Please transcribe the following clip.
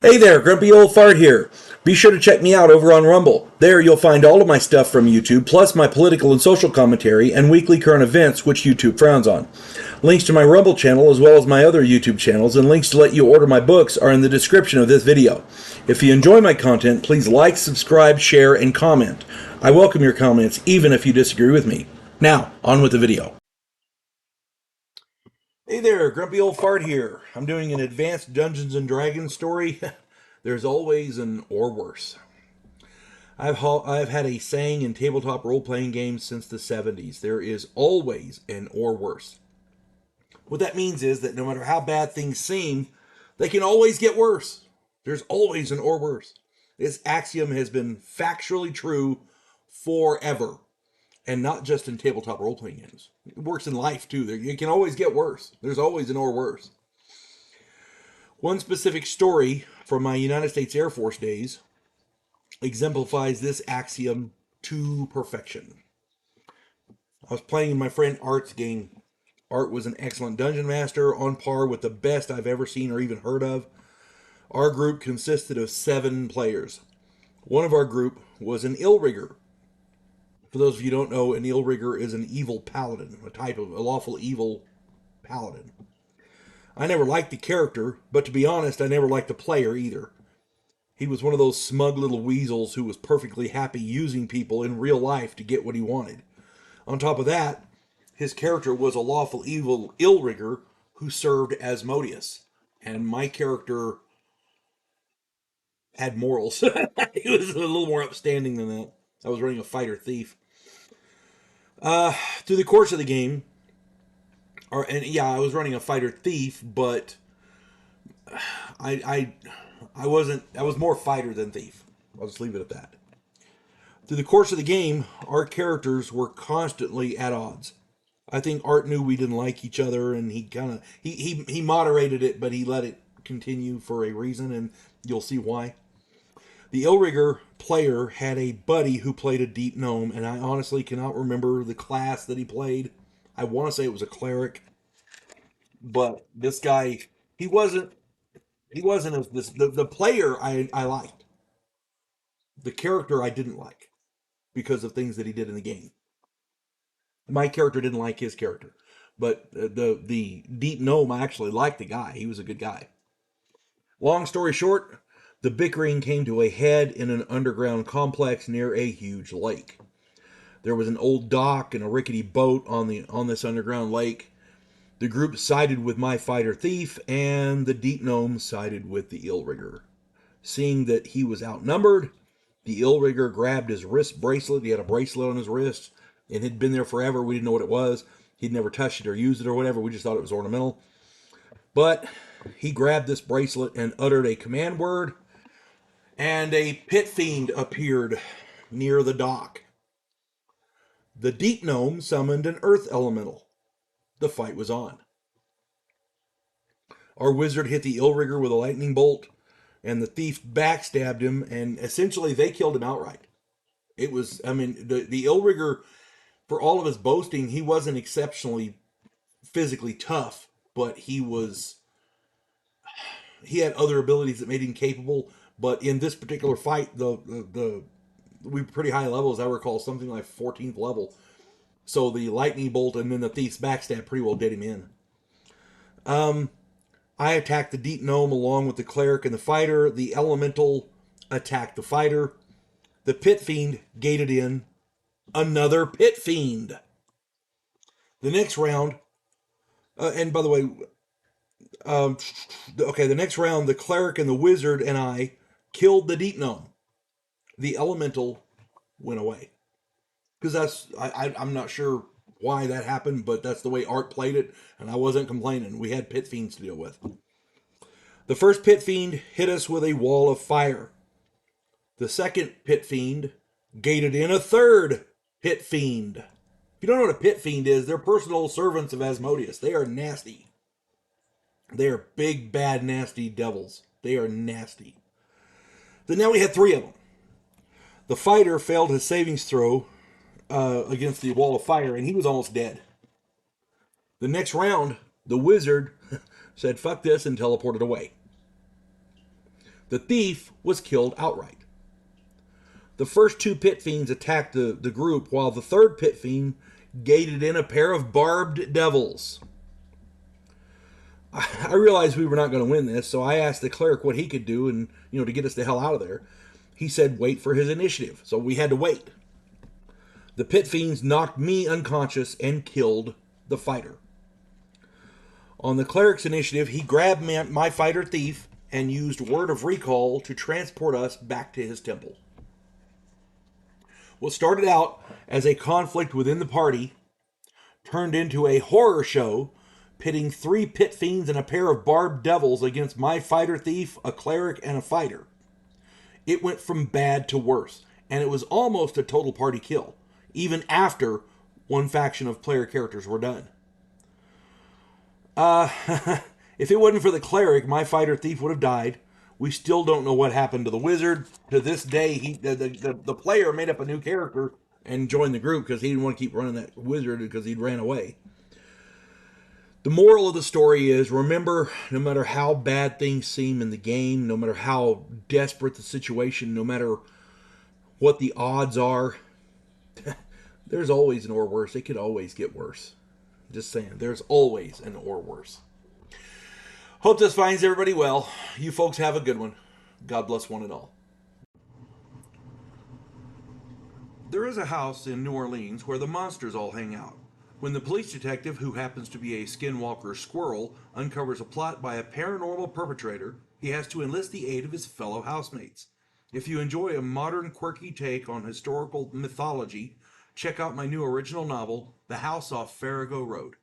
Hey there, Grumpy Old Fart here. Be sure to check me out over on Rumble. There you'll find all of my stuff from YouTube, plus my political and social commentary and weekly current events, which YouTube frowns on. Links to my Rumble channel, as well as my other YouTube channels, and links to let you order my books are in the description of this video. If you enjoy my content, please like, subscribe, share, and comment. I welcome your comments, even if you disagree with me. Now, on with the video. Hey there, Grumpy Old Fart here. I'm doing an advanced Dungeons and Dragons story. There's always an or worse. I've had a saying in tabletop role-playing games since the 70s. There is always an or worse. What that means is that no matter how bad things seem, they can always get worse. There's always an or worse. This axiom has been factually true forever. And not just in tabletop role-playing games. It works in life, too. It can always get worse. There's always an or worse. One specific story from my United States Air Force days exemplifies this axiom to perfection. I was playing in my friend Art's game. Art was an excellent dungeon master, on par with the best I've ever seen or even heard of. Our group consisted of 7 players. One of our group was an ill-rigger. For those of you who don't know, an ill-rigger is an evil paladin, a type of a lawful evil paladin. I never liked the character, but to be honest, I never liked the player either. He was one of those smug little weasels who was perfectly happy using people in real life to get what he wanted. On top of that, his character was a lawful evil ill-rigger who served Asmodeus. And my character had morals. He was a little more upstanding than that. I was running a fighter thief. Through the course of the game, I was running a fighter thief, but I wasn't. I was more fighter than thief. I'll just leave it at that. Through the course of the game, our characters were constantly at odds. I think Art knew we didn't like each other, and he moderated it, but he let it continue for a reason, and you'll see why. The Illrigger player had a buddy who played a deep gnome, and I honestly cannot remember the class that he played. I want to say it was a cleric, but this guy, he wasn't. He wasn't as this. The player I liked. The character I didn't like because of things that he did in the game. My character didn't like his character, but the deep gnome, I actually liked the guy. He was a good guy. Long story short, the bickering came to a head in an underground complex near a huge lake. There was an old dock and a rickety boat on this underground lake. The group sided with my fighter thief, and the deep gnome sided with the ill-rigger. Seeing that he was outnumbered, the ill-rigger grabbed his wrist bracelet. He had a bracelet on his wrist. It had been there forever. We didn't know what it was. He'd never touched it or used it or whatever. We just thought it was ornamental. But he grabbed this bracelet and uttered a command word, and a pit fiend appeared near the dock. The deep gnome summoned an earth elemental. The fight was on. Our wizard hit the ill-rigger with a lightning bolt, and the thief backstabbed him, and essentially they killed him outright. It was, I mean, the ill-rigger, for all of his boasting, he wasn't exceptionally physically tough, but he had other abilities that made him capable. But in this particular fight, we were pretty high level, as I recall, something like 14th level. So the lightning bolt and then the thief's backstab pretty well did him in. I attacked the deep gnome along with the cleric and the fighter. The elemental attacked the fighter. The pit fiend gated in. Another pit fiend. The next round, and by the way, the next round, the cleric and the wizard and I killed the deep gnome. The elemental went away. Because I'm not sure why that happened, but that's the way Art played it, and I wasn't complaining. We had pit fiends to deal with. The first pit fiend hit us with a wall of fire. The second pit fiend gated in a third pit fiend. If you don't know what a pit fiend is, they're personal servants of Asmodeus. They are nasty. They are big, bad, nasty devils. They are nasty. Then now we had 3 of them. The fighter failed his savings throw against the wall of fire, and he was almost dead. The next round, the wizard said, fuck this, and teleported away. The thief was killed outright. The first two pit fiends attacked the group, while the third pit fiend gated in a pair of barbed devils. I realized we were not going to win this, so I asked the cleric what he could do and to get us the hell out of there. He said wait for his initiative, so we had to wait. The pit fiends knocked me unconscious and killed the fighter. On the cleric's initiative, he grabbed my fighter thief and used word of recall to transport us back to his temple. What started out as a conflict within the party turned into a horror show, pitting 3 pit fiends and a pair of barbed devils against my fighter thief, a cleric, and a fighter. It went from bad to worse, and it was almost a total party kill, even after one faction of player characters were done. If it wasn't for the cleric, my fighter thief would have died. We still don't know what happened to the wizard. To this day, the player made up a new character and joined the group because he didn't want to keep running that wizard because he'd ran away. The moral of the story is, remember, no matter how bad things seem in the game, no matter how desperate the situation, no matter what the odds are, there's always an or worse. It could always get worse. Just saying, there's always an or worse. Hope this finds everybody well. You folks have a good one. God bless one and all. There is a house in New Orleans where the monsters all hang out. When the police detective, who happens to be a skinwalker squirrel, uncovers a plot by a paranormal perpetrator, he has to enlist the aid of his fellow housemates. If you enjoy a modern, quirky take on historical mythology, check out my new original novel, The House Off Farrago Road.